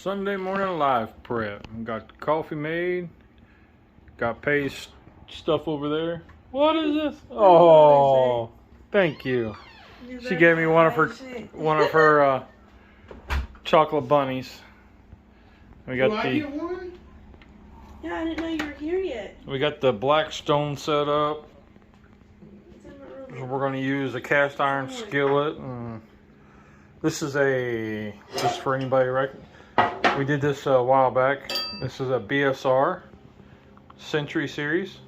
Sunday morning live prep. Got the coffee made. Got Pai's stuff over there. What is this? Oh, thank you. She gave me one of her chocolate bunnies. We got I get one? Yeah, I didn't know you were here yet. We got the black stone set up. So we're going to use a cast iron skillet. This is just for anybody, right? We did this a while back. This is a BSR Century Series.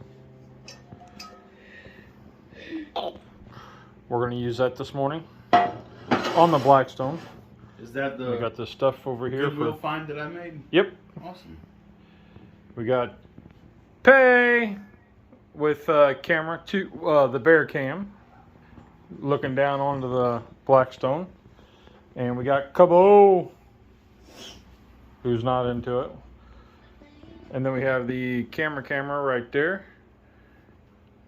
We're going to use that this morning on the Blackstone. Is that the? We got this stuff over here. Goodwill find that I made? Yep. Awesome. We got Pai with camera the bear cam, looking down onto the Blackstone, and we got Cabo, who's not into it, and then we have the camera right there,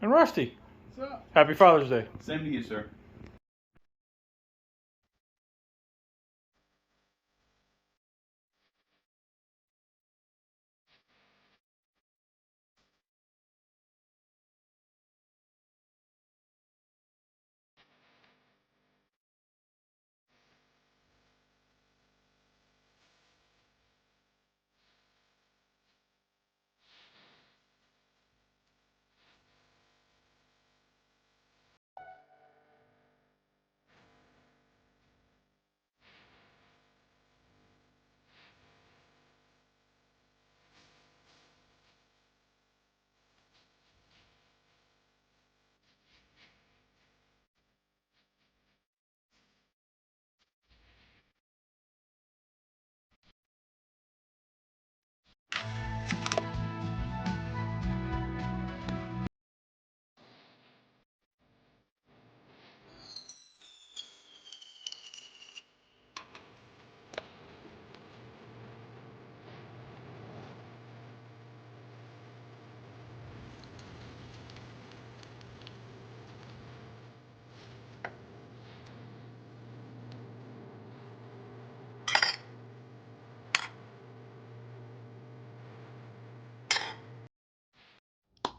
and Rusty. What's up? Happy Father's Day. Same to you, sir.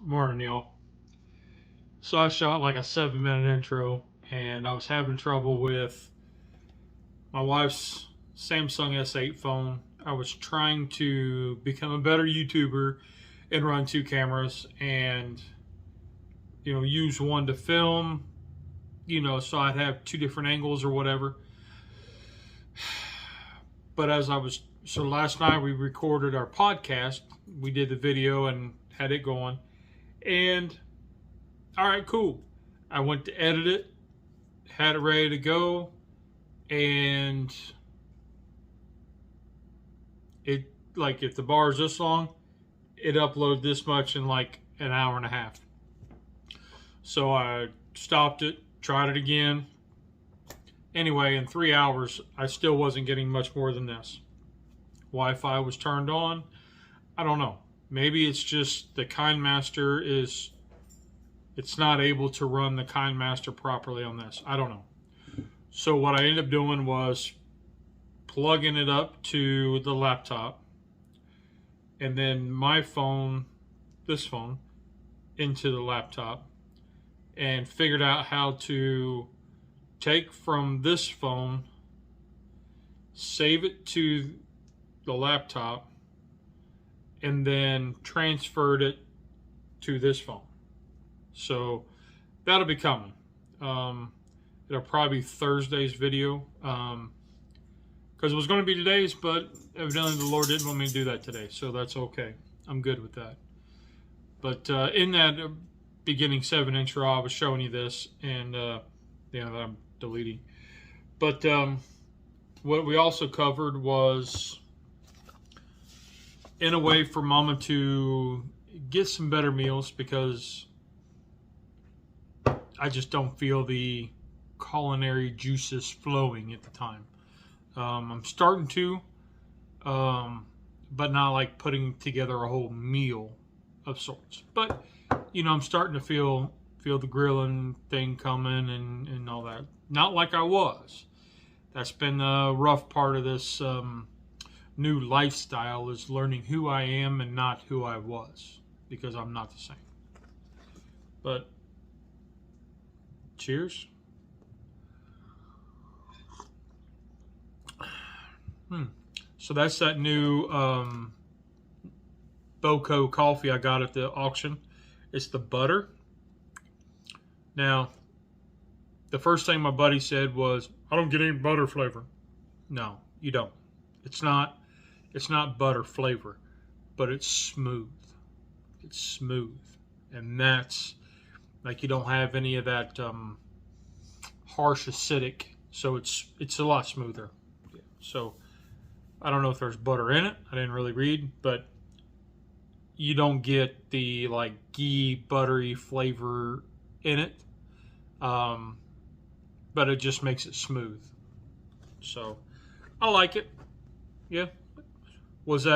Morning, y'all. So I shot like a 7-minute intro, and I was having trouble with my wife's Samsung S8 phone. I was trying to become a better YouTuber and run 2 cameras and, use one to film, so I'd have 2 different angles or whatever. But so last night we recorded our podcast. We did the video and had it going. And, all right, cool. I went to edit it, had it ready to go, and it, like, if the bar is this long, it uploaded this much in like an hour and a half. So I stopped it, tried it again. Anyway, in 3 hours, I still wasn't getting much more than this. Wi-Fi was turned on. I don't know. Maybe it's just the KineMaster it's not able to run the KineMaster properly on this. I don't know. So what I ended up doing was plugging it up to the laptop, and then my phone, this phone, into the laptop, and figured out how to take from this phone, save it to the laptop, and then transferred it to this phone. So that'll be coming. It'll probably be Thursday's video, because it was going to be today's, but evidently the Lord didn't want me to do that today, so that's okay. I'm good with that. But in that beginning 7 intro, I was showing you this, and that I'm deleting. But what we also covered was in a way for Mama to get some better meals, because I just don't feel the culinary juices flowing at the time. I'm starting to, but not like putting together a whole meal of sorts. But, I'm starting to feel the grilling thing coming and all that. Not like I was. That's been the rough part of this new lifestyle is learning who I am and not who I was, because I'm not the same. But cheers. So that's that new Boco coffee I got at the auction. It's the butter. Now, the first thing my buddy said was, I don't get any butter flavor. No, you don't. It's not butter flavor, but it's smooth. It's smooth. And that's, like, you don't have any of that harsh acidic, so it's a lot smoother. Yeah. So, I don't know if there's butter in it. I didn't really read, but you don't get the, like, ghee, buttery flavor in it. But it just makes it smooth. So, I like it. Yeah. Was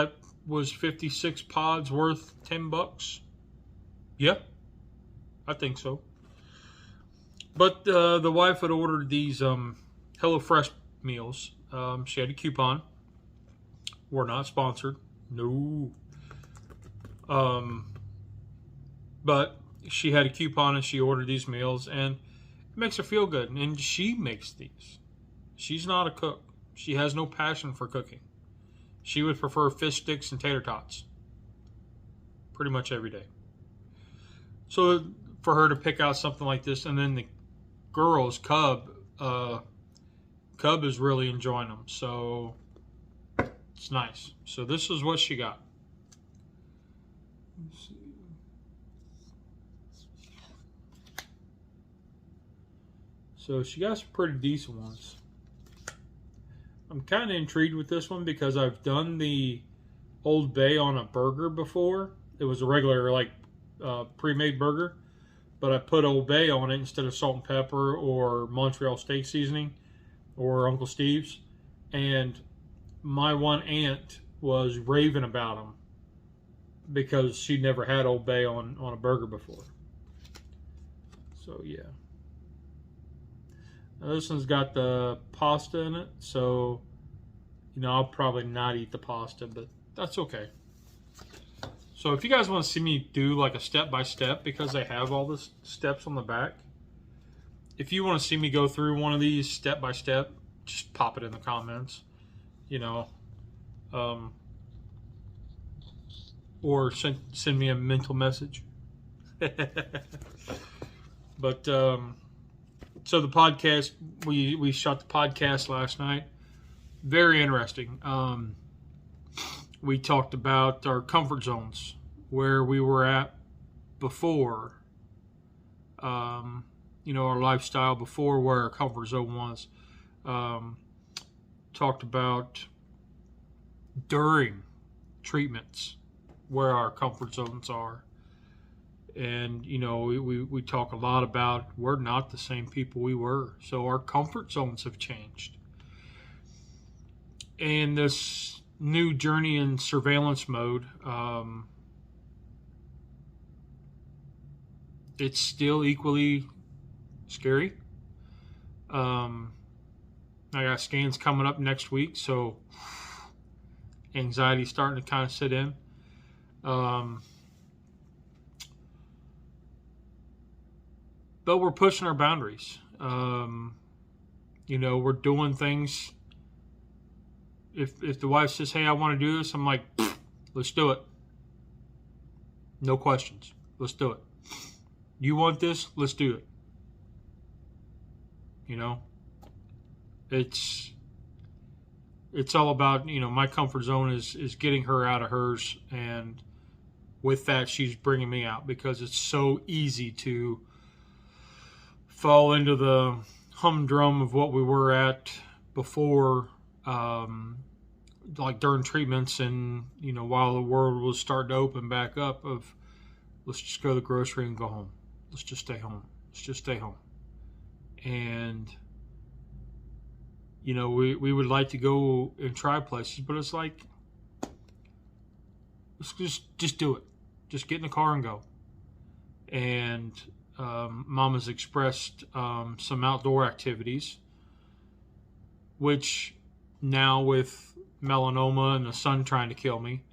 56 pods worth $10? Yeah. I think so. But the wife had ordered these HelloFresh meals. She had a coupon. We're not sponsored. No. But she had a coupon and she ordered these meals, and it makes her feel good. And she makes these. She's not a cook. She has no passion for cooking. She would prefer fish sticks and tater tots pretty much every day. So for her to pick out something like this, and then the girls, Cub is really enjoying them. So it's nice. So this is what she got. Let's see. So she got some pretty decent ones. I'm kind of intrigued with this one because I've done the Old Bay on a burger before. It was a regular, like, pre-made burger, but I put Old Bay on it instead of salt and pepper or Montreal steak seasoning or Uncle Steve's. And my one aunt was raving about them because she'd never had Old Bay on a burger before. So, yeah. Now, this one's got the pasta in it, so, you know, I'll probably not eat the pasta, but that's okay. So if you guys want to see me do like a step-by-step, because they have all the steps on the back, if you want to see me go through one of these step-by-step, just pop it in the comments, you know, or send me a mental message. But, so the podcast, we shot the podcast last night. Very interesting. We talked about our comfort zones, where we were at before, you know, our lifestyle before, where our comfort zone was. Talked about during treatments, where our comfort zones are. And, you know, we talk a lot about we're not the same people we were. So our comfort zones have changed. And this new journey in surveillance mode, it's still equally scary. I got scans coming up next week, so anxiety's starting to kind of sit in. But we're pushing our boundaries. You know, we're doing things. If the wife says, hey, I want to do this, I'm like, let's do it. No questions. Let's do it. You want this? Let's do it. You know? It's all about, you know, my comfort zone is getting her out of hers, and with that, she's bringing me out, because it's so easy to fall into the humdrum of what we were at before, like during treatments, and, you know, while the world was starting to open back up, of let's just go to the grocery and go home. Let's just stay home. Let's just stay home. And, you know, we would like to go and try places, but it's like, let's just do it. Just get in the car and go. And Mom has expressed some outdoor activities, which now with melanoma and the sun trying to kill me.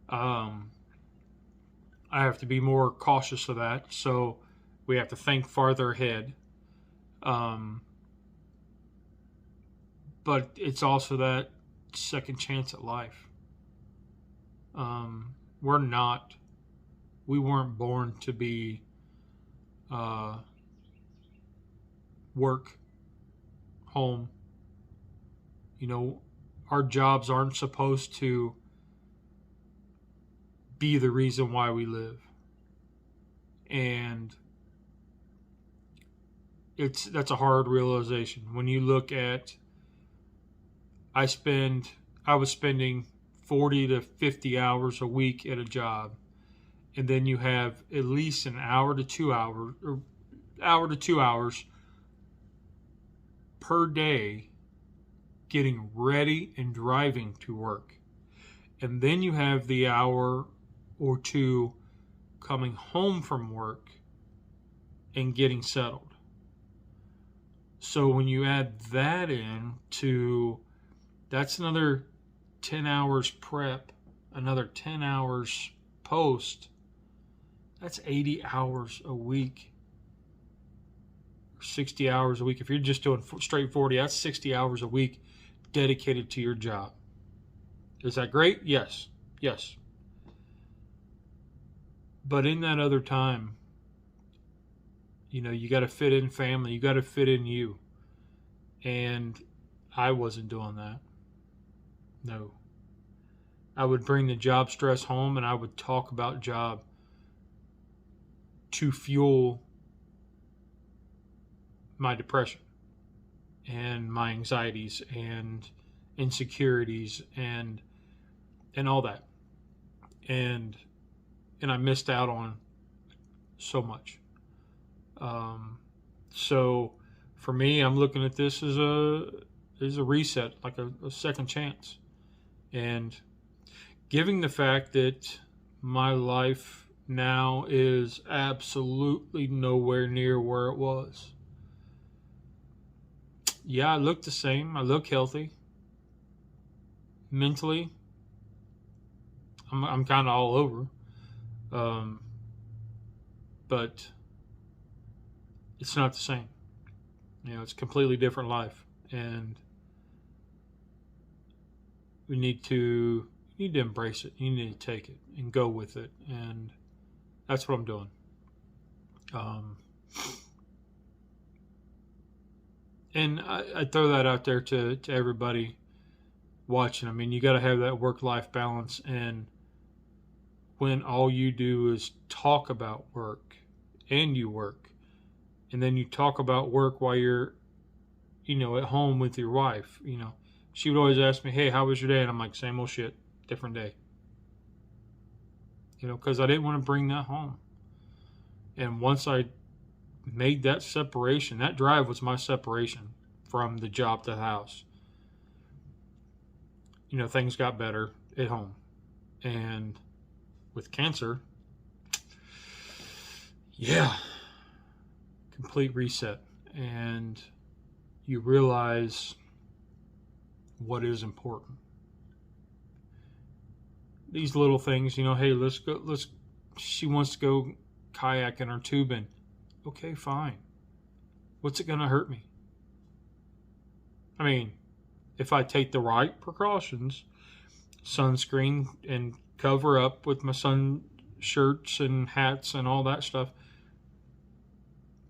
I have to be more cautious of that. So we have to think farther ahead. But it's also that second chance at life. We weren't born to be work, home. You know, our jobs aren't supposed to be the reason why we live. And that's a hard realization. When you look at, I was spending 40 to 50 hours a week at a job. And then you have at least an hour to 2 hours per day getting ready and driving to work. And then you have the hour or two coming home from work and getting settled. So when you add that in to, that's another 10 hours prep, another 10 hours post. That's 80 hours a week. 60 hours a week. If you're just doing straight 40, that's 60 hours a week dedicated to your job. Is that great? Yes. Yes. But in that other time, you know, you got to fit in family. You got to fit in you. And I wasn't doing that. No. I would bring the job stress home and I would talk about job to fuel my depression and my anxieties and insecurities and all that. And I missed out on so much. So for me, I'm looking at this as a reset, like a second chance. And given the fact that my life now is absolutely nowhere near where it was. Yeah, I look the same. I look healthy. Mentally, I'm kind of all over. But it's not the same. You know, it's a completely different life. And you need to embrace it. You need to take it and go with it. And that's what I'm doing. And I throw that out there to everybody watching. I mean, you got to have that work-life balance. And when all you do is talk about work and you work, and then you talk about work while you're, you know, at home with your wife, you know, she would always ask me, hey, how was your day? And I'm like, same old shit, different day. You know, because I didn't want to bring that home. And once I made that separation, that drive was my separation from the job to the house. You know, things got better at home. And with cancer, yeah, complete reset. And you realize what is important. These little things, you know, hey, she wants to go kayaking or tubing. Okay, fine. What's it going to hurt me? I mean, if I take the right precautions, sunscreen and cover up with my sun shirts and hats and all that stuff,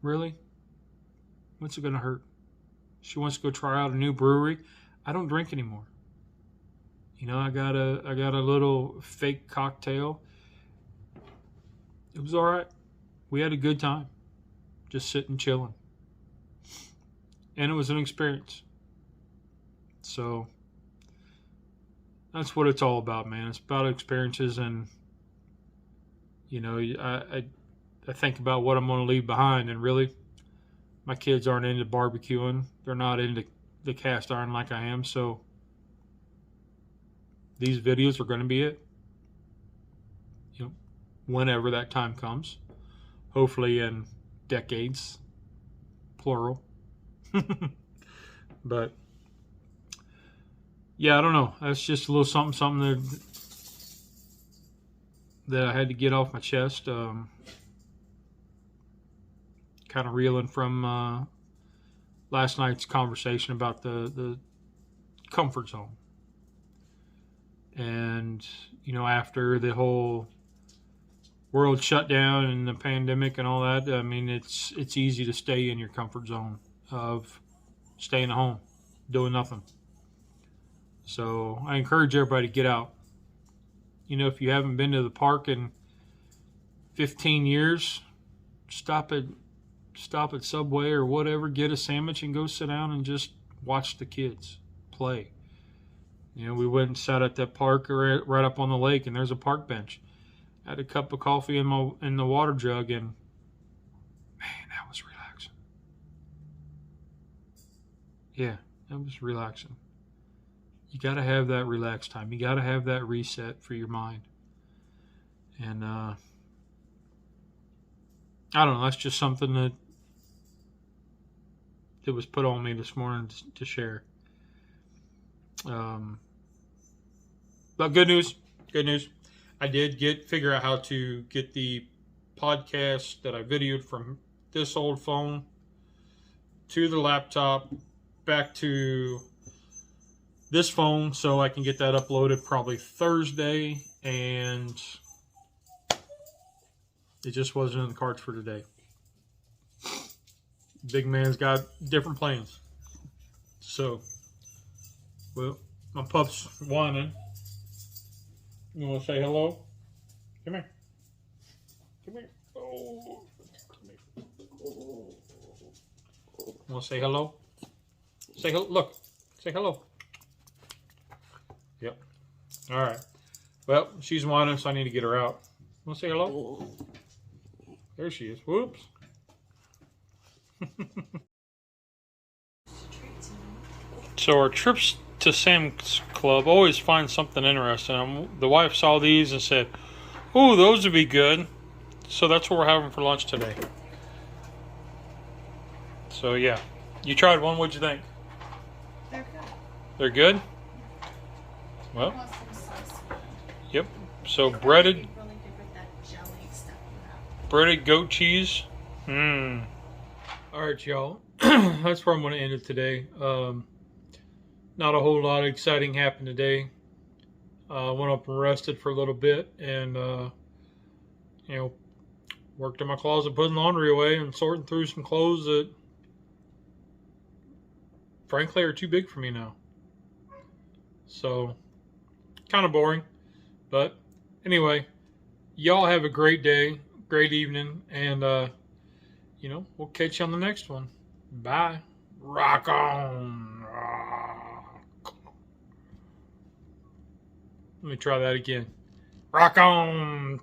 really? What's it going to hurt? She wants to go try out a new brewery. I don't drink anymore. You know, I got a little fake cocktail. It was all right. We had a good time. Just sitting, chilling. And it was an experience. So that's what it's all about, man. It's about experiences. And, you know, I think about what I'm going to leave behind. And really, my kids aren't into barbecuing. They're not into the cast iron like I am. So these videos are going to be it. You know, whenever that time comes. Hopefully in decades, plural. But yeah, I don't know. That's just a little something that I had to get off my chest. Kind of reeling from last night's conversation about the comfort zone. And, you know, after the whole world shutdown and the pandemic and all that, I mean, it's easy to stay in your comfort zone of staying at home, doing nothing. So I encourage everybody to get out. You know, if you haven't been to the park in 15 years, stop at Subway or whatever, get a sandwich and go sit down and just watch the kids play. You know, we went and sat at that park right up on the lake, and there's a park bench. I had a cup of coffee in the water jug, and man, that was relaxing. Yeah, that was relaxing. You got to have that relaxed time. You got to have that reset for your mind. And I don't know, that's just something that was put on me this morning to share. But good news. I did figure out how to get the podcast that I videoed from this old phone to the laptop back to this phone, so I can get that uploaded probably Thursday, and it just wasn't in the cards for today. Big man's got different plans. So, well, my pup's whining. You want to say hello? Come here. Come here. Oh, come here. Want to say hello? Say hello. Look. Say hello. Yep. All right. Well, she's whining, so I need to get her out. Want to say hello? There she is. Whoops. So our trips to Sam's Club always find something interesting. The wife saw these and said, "Ooh, those would be good." So that's what we're having for lunch today. So yeah, you tried one. What'd you think? They're good. They're good. Well, yep. So breaded, Really good with that jelly stuff you have. breaded goat cheese. All right, y'all. That's where I'm going to end it today. Not a whole lot exciting happened today. Went up and rested for a little bit, and you know, worked in my closet, putting laundry away, and sorting through some clothes that, frankly, are too big for me now. So, kind of boring. But anyway, y'all have a great day, great evening, and you know, we'll catch you on the next one. Bye. Rock on. Let me try that again. Rock on.